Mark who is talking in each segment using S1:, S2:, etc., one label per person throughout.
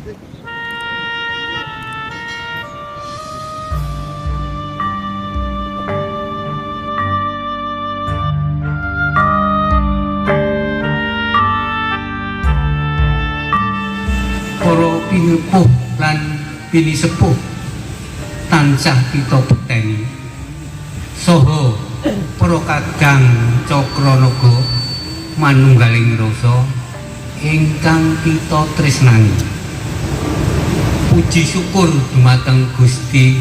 S1: Para pinepuh lan pinisepuh tansah kita beteni saha para kadang Cakranaga manunggaling rasa ingkang kita tresnani. Puji syukur dumateng Gusti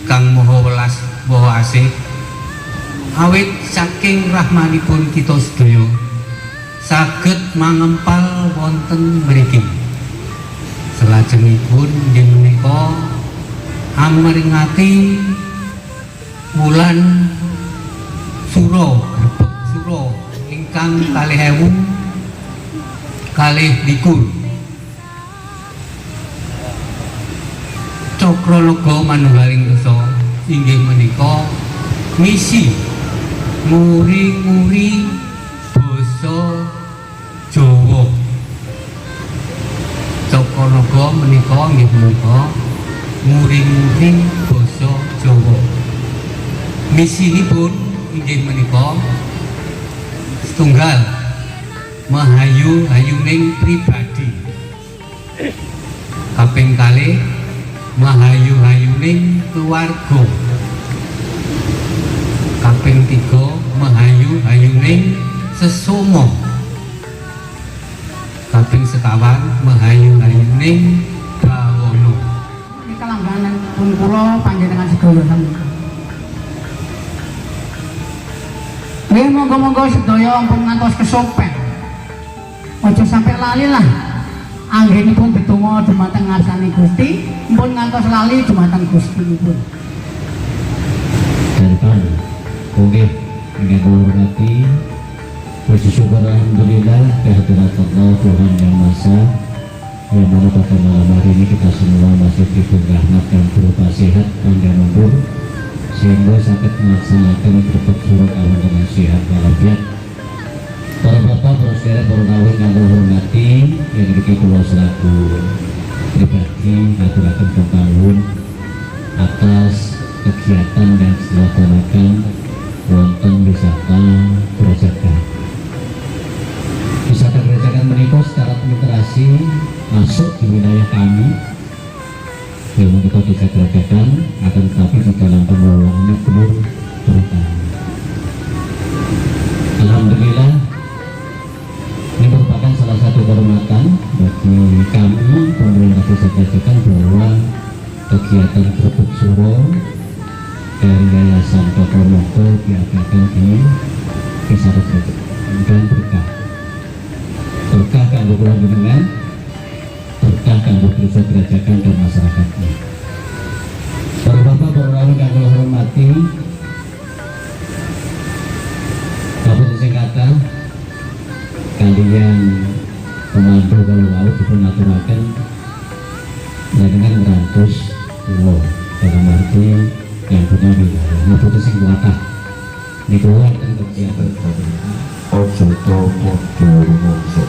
S1: Kang Maha Welas Maha Asih awit saking rahmanipun kita sedaya saged mangempal wonten mriki. Salajengipun inggih menika amringati wulan Sura Grebeg Sura ingkang 2022 Cakranaga manunggaling rasa inggih menika misi nguri-nguri basa Jawa. Cakranaga menika inggih menika nguri-nguri basa Jawa. Misinipun inggih menika setunggal mahayu-hayuning pribadi. Kaping kalih mahayu-hayuning keluarga. Kaping tiga mahayu-hayuning sesama. Kaping sekawan mahayu-hayuning bawana.
S2: Nika langganan pun kula panjenengan sedaya sampun. Nggih monggo-monggo sedaya ampun ngantos kesopen. Aja sampai lali lah. Anggenipun bedonga dumateng ngarsane Gusti, mpun ngantos lali dumateng Gustinipun.
S3: Harapan, oke, ingin menghormati, puji syukur alhamdulillah kehadirat Allah Tuhan yang Maha, yang mana pada malam hari ini kita semua masih diberi rahmat yang berupa sehat dan umur, sehingga sakit melaksanakan Grebeg Sura awan dengan sehat walafiat. Para bapak, para saudara, para kawan yang menghormati, yang iki kula selaku pribadi ngaturaken kepawon atas kegiatan yang dilaksanakan wonten wisata Grojagan. Wisata Grojagan menika secara penetrasi masuk di wilayah kami. Yang menika desa Grojagan, akan tetapi di dalam pengelolaannya belum berutama. Alhamdulillah, ini merupakan salah satu kehormatan bagi kami pemerintah desa Grojagan bahwa kegiatan Grebeg Sura dari Yayasan Cakranaga diadakan di Desa Grojagan dan berkah kanggo kula panjenengan, berkah kanggo desa Grojagan dan masyarakatnya. Para bapak, para rawuh kang kula hormati, Bapak sing kathah kalian pemandu kalau wau dipun aturaken dengan merantus kula dalam arti yang punya wilayah maksudnya sing kuatah niku wonten kegiatan
S4: ojo to padha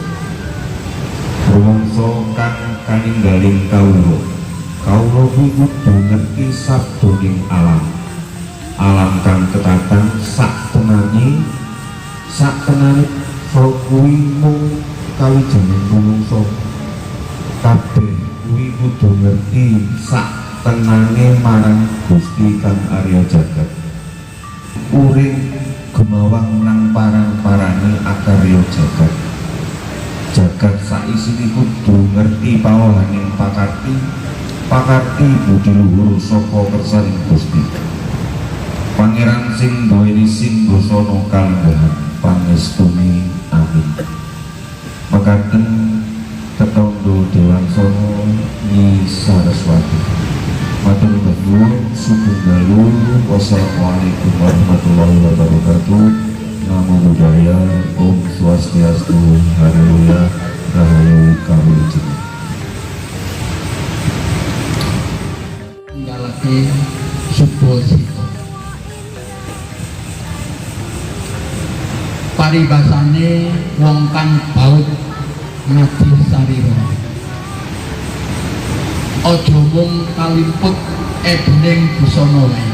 S4: rumangsa kang kaninggaling kawula kuwi kudu ngerti sabdoning alam kang ketatang sak tenane kuwi mung kawijaning manungsa kabeh kuwi kudu ngerti sak tenane marang Gusti Kang Arya Jagat uring gemawang nang parang-parane akarya jagat saisine kudu ngerti pawahaning pakarti budi luhur saka kersaning Gusti Pangeran sing duweni singgasana kalenggahan pangestuni amin. Mekaten tetangga Dewansana Nyi Saraswati matur nuwun sugeng. Wassalamualaikum warahmatullahi wabarakatuh. Namo Buddhaya, Om Swastiastu, Haleluya, Rahayu Kawilujengan.
S2: Ngalake Suposito. Paribasane wong kang baut ngadi sarira.
S5: aja mung kalimput dening busana wae,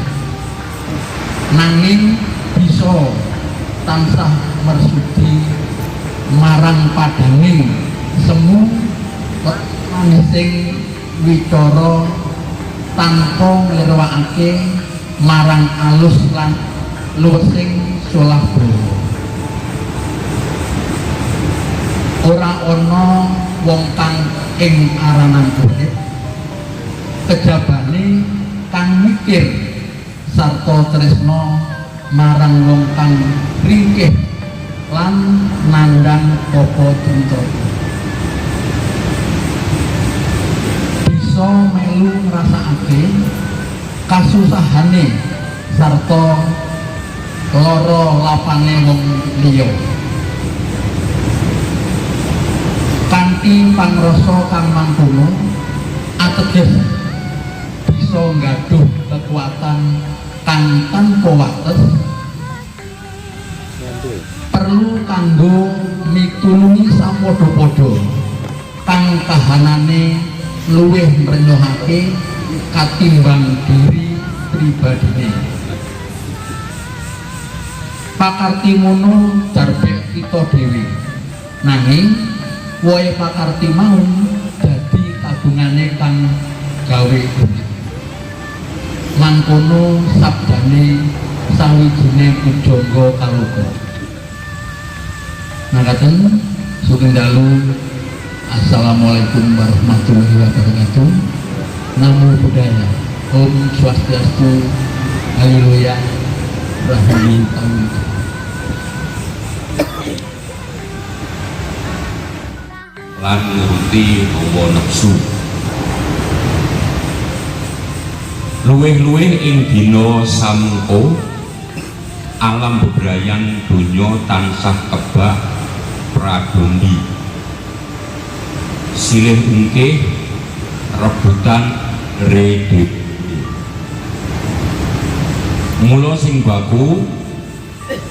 S5: nanging bisa tansah mersudi marang padanging semu manising wicara tanpa nglirwakake marang alus lan luwesing Sulabaya. Ora ana wong kang ing aranan urip kejabane kang mikir sarta tresna marang wong kang ringkih lan nandhang apa cintaya. Bisa melu ngrasakake kasusahane sarta lara lapane wong liya kanthi pangrasa kang mangkono ateges bisa nggaduh kekuatan kang tanpa wates perlu kanggo mitulungi sapadha-padha kang kahanane luwih mrenyohake katimbang diri pribadine. Pakarti mono jarbek kita dhewe, nanging wohe pakarti mau dadi kagungane kang gawe urip. Mangkono sabdane sawijine pujangga kaloka. Mangkaten sugeng dalu. Assalamualaikum warahmatullahi wabarakatuh. Namo Buddhaya. Om Swastiastu. Haleluya. Rahmi Amin.
S6: Lan nuruti hawa nafsu. Luwih-luwih ing dina samengko alam bebrayan donya tansah kebak pradondi. Silih ungkih rebutan redep. Mula sing baku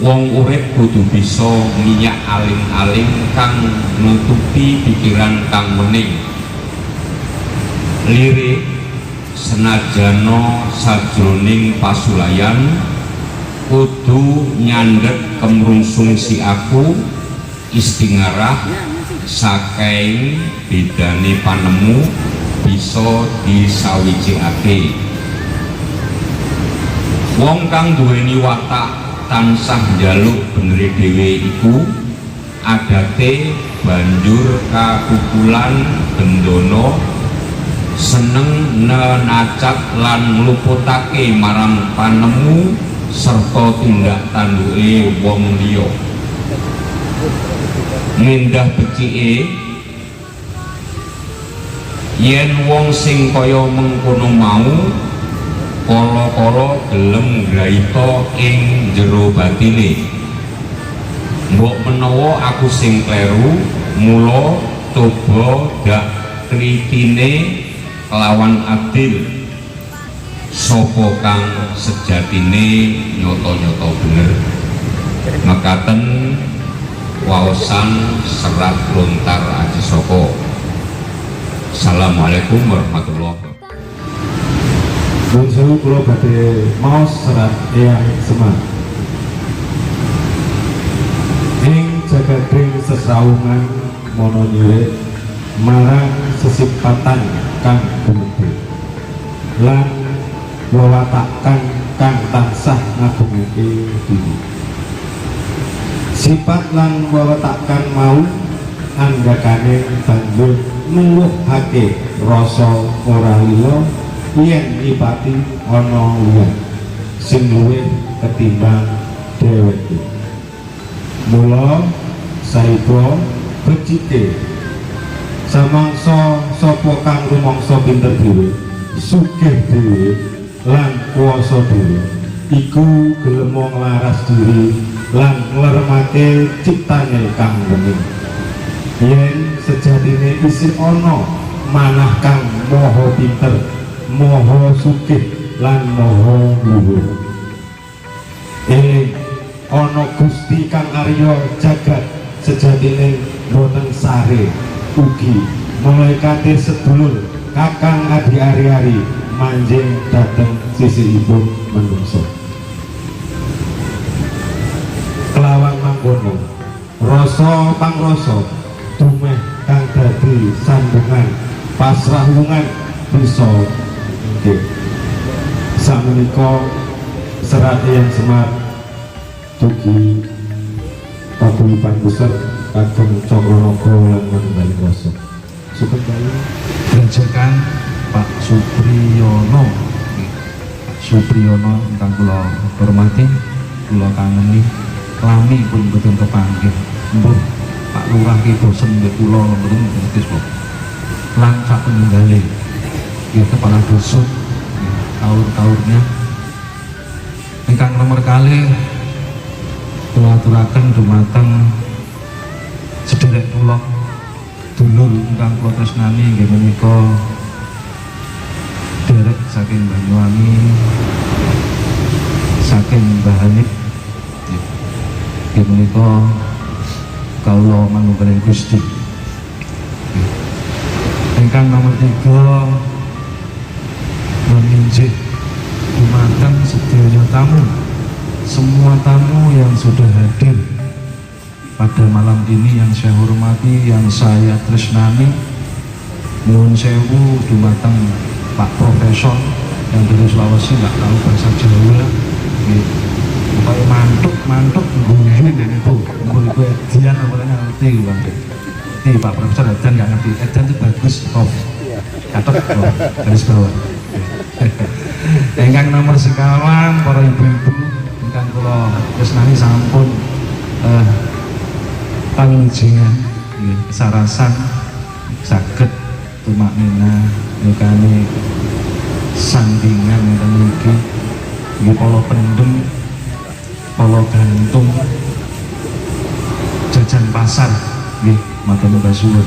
S6: wong urip kudu bisa minyak aling-aling kang nutupi pikiran kang wening. Lirik senajana sajroning pasulayan kudu nyandhet kemrungsung si aku istingarah saking bedane panemu bisa disawijikake. Wong kang duweni watak tansah njaluk benere dhewe iku adate banjur kakukulan bendana seneng nenacat lan ngluputake marang panemu serta tindak tanduke wong liya. Ngendah becike yen wong sing kaya mengkono mau kala-kala gelem nggaita ing jero batine. Mbok menawa aku sing kleru, mula coba dak kritine kelawan adil. Sapa kang sejatine nyata-nyata bener. Mekaten waosan serat lontar aji soko. Assalamualaikum warahmatullahi wabarakatuh.
S3: Nuwun sewu kula badhe maos serat Eyang Semar. Ing jagading sesrawungan mono nyirik marang sesipatan kang gumedhe lan wewatakan kang tansah ngagungake diri. Sifat lan wewatakan mau anggakane banjur nuwuhake rasa ora lila yen nyipati ana liya sing luwih ketimbang dheweke. Mula saibra becike samangsa sapa kang rumangsa pinter dhewe, sugih dhewe lan kuwasa dhewe iku gelem nglaras diri lan nglermake ciptane kang wening. Yen sejatine isih ana manah kang maha pinter, maha sugih lan maha luhur. Ana Gusti kang arya jagat sejatine boten sare ugi malaikate sedulur
S7: kakang adi ari-ari manjing dateng sisi ibu menungso. Kelawan mangkono rasa pangrasa dumeh kang dadi sambungan pasrah hubungan bisa nggih. Sakmenika serat yang semar dugi paguyuban pusat kagem Cokronaga lan Manunggaling Rasa. Sugeng dalu
S8: Grajakan Pak Supriyono. Pak Supriyono ingkang kula hormati, kula kangeni lami pun boten kepanggih. Mbuh Pak Lurah ki bosen mbek kula mboten gratis kok. Lan sapenunggale nggih kepala dusun taur-taurnya ingkang nomor kalih kula aturaken dumateng sedherek kula dulur ingkang kula tresnani inggih menika derek saking Banyuwangi, saking Mbah Hanif inggih menika kawula manunggaling Gusti. Ingkang nomor 3 meninjih dumateng sedaya tamu, semua tamu yang sudah hadir pada malam ini yang saya hormati, yang saya tresnani. Nuwun sewu dumateng Pak Profesor yang dari Sulawesi nggak tahu bahasa Jawa, pokoknya mantuk guyu itu, ibu Edian apa ngerti bang? Nih Pak Profesor Edian nggak ngerti, Edian itu bagus, Prof. Catat garis bawah. Ingkang nomor sekawan para ibu-ibu ingkang kula tresnani sampun panjenengan kesarasan saged tumaknina nyukani sandingan ingkang niki nggih pala pendem, pala gantung, jajan pasar nggih matur nuwun suwun.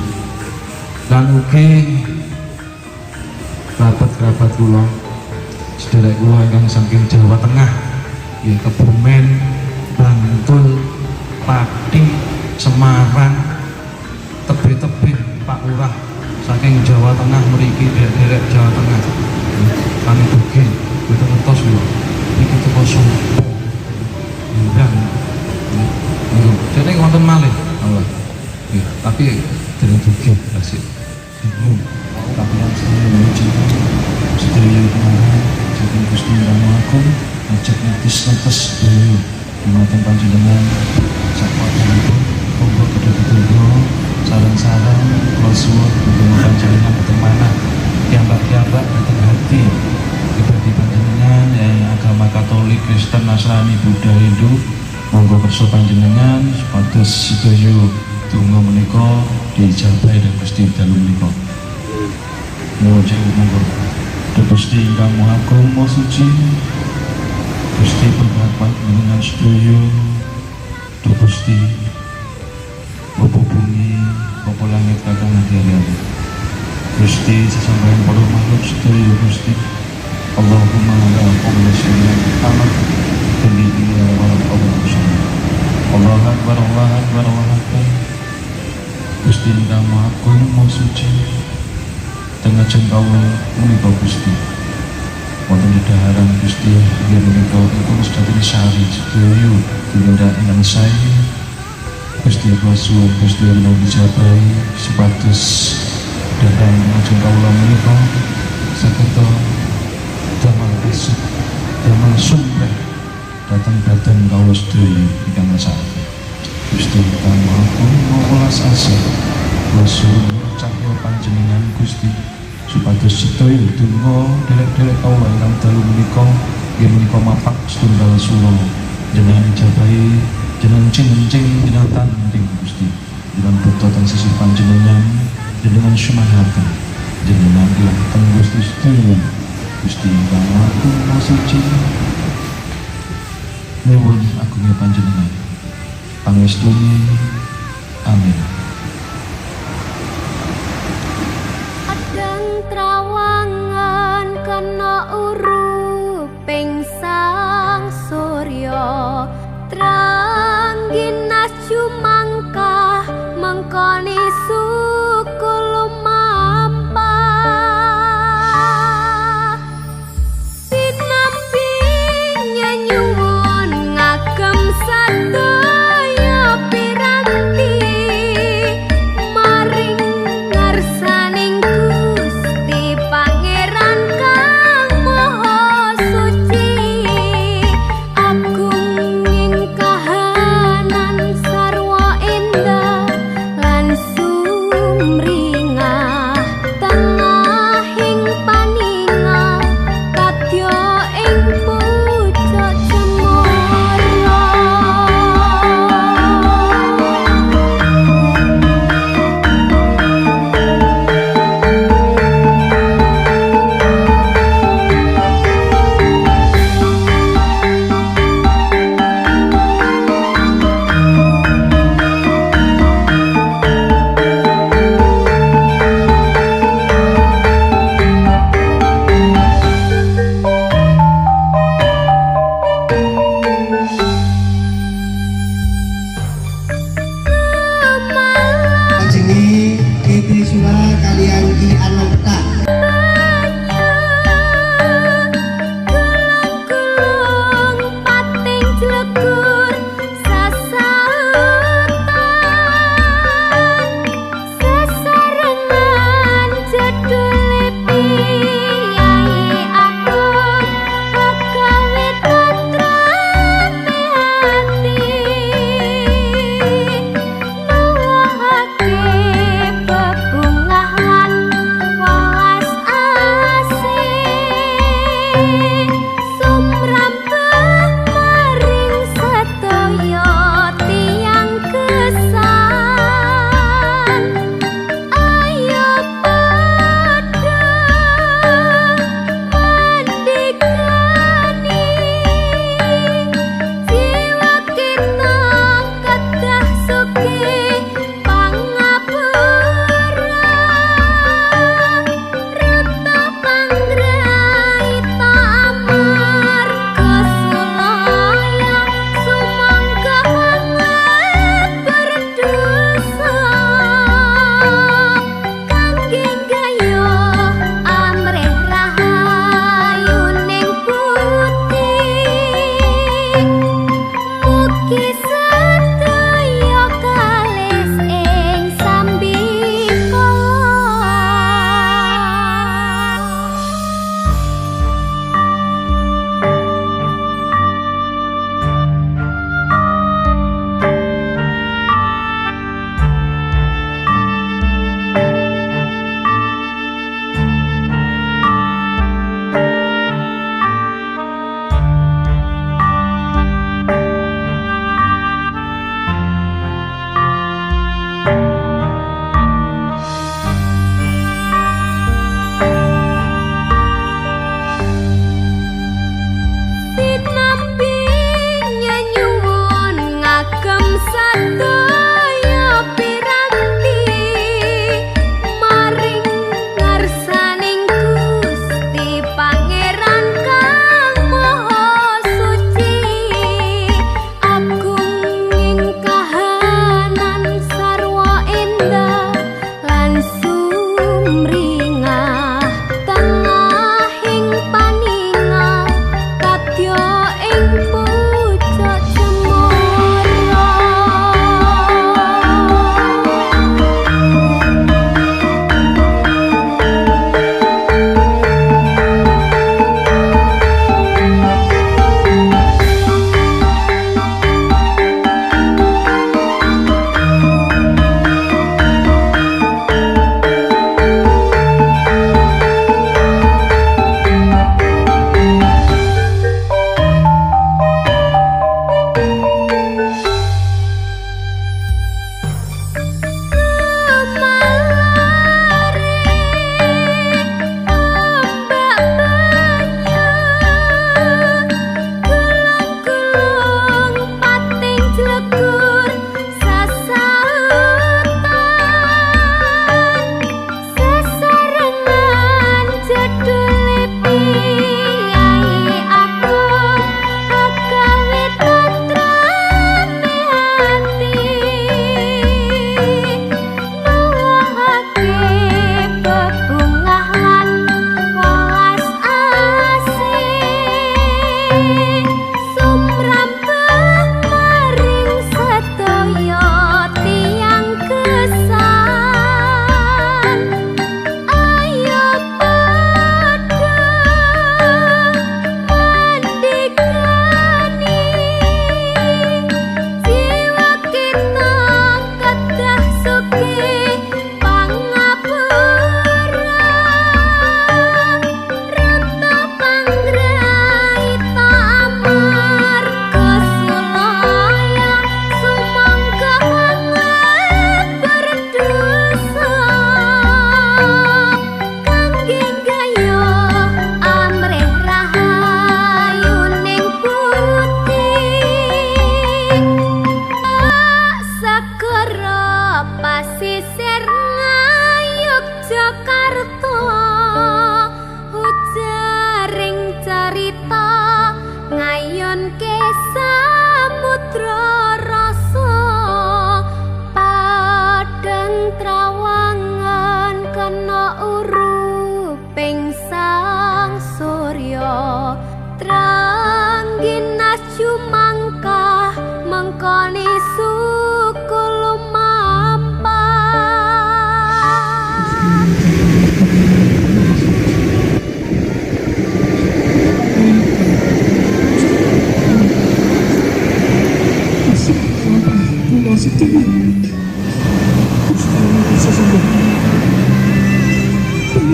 S8: Lan ugi kerabat-kerabat kula sedherek kula ingkang saking Jawa Tengah nggih Kebumen, Bantul, Pati, Semarang, tebih-tebih Pak Lurah saking Jawa Tengah mriki derek Jawa Tengah kami dugi boten ngertos kula iki teko sapa ndang niku dene wonten malih Allah nggih tapi dereng dugi asik bingung tapi yang saya menuju sedaya kemarin saking Gusti Rama Agung ajak netes dulu dumateng panjenengan sakwatipun monggo kedhe-kedhe sareng-sareng kula suwun mugi panjenengan boten manah piyambak-piyambak dateng hati pribadi panjenengan yang agama Katolik, Kristen, Nasrani, Buddha, Hindu monggo kersa panjenengan supados sedaya donga menika diijabahi dan Gusti dalu menika. Nuwun sewu monggo Gusti ingkang Maha Agung Maha Suci, Gusti berbakat dengan sedaya Gusti Bapak bumi, Bapak langit kakang hati-hati Gusti sesambayan para makhluk sedaya Gusti Allahumma la qawla syai'an amat Demi dia walau qawla syai'an Allah Akbar, Allah Akbar, Allah Akbar Gusti ingkang Maha Agung Maha Suci tengah jengkau menika Gusti wonten daharan Gusti inggih menika ingkang sedaya sari sedaya tindak ingkang sae Gusti Rasul Gusti Allah dijabahi supados datang ngajeng kawula menika saged damel besok damel sumpah datang kawula sedaya ingkang sae Gusti ingkang Maha Agung welas asih Rasul cahya panjenengan Gusti supados sedaya donga derek-derek kawula ingkang dalu menika inggih menika mapak setunggal sura jenengan ijabahi jenengan cing-cing jenengan tanding Gusti jenengan beto teng sisih panjenengan jenengan sumahaken jenengan ilahaken Gusti sedaya Gusti ingkang Agung Maha Suci nyuwun agungnya panjenengan pangestuni amin.
S9: Trawangan kena uruping sang surya terang ginas cumangkah mengkoni suku lumampah
S2: Haji Anopta.
S9: Gulung-gulung pating jlegur sasautan sesarengan jedule piyai atur gawe tantrame hati nuwuhake bebungahan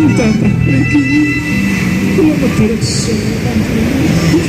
S10: Tatah lagi kula medheksa panjenengan.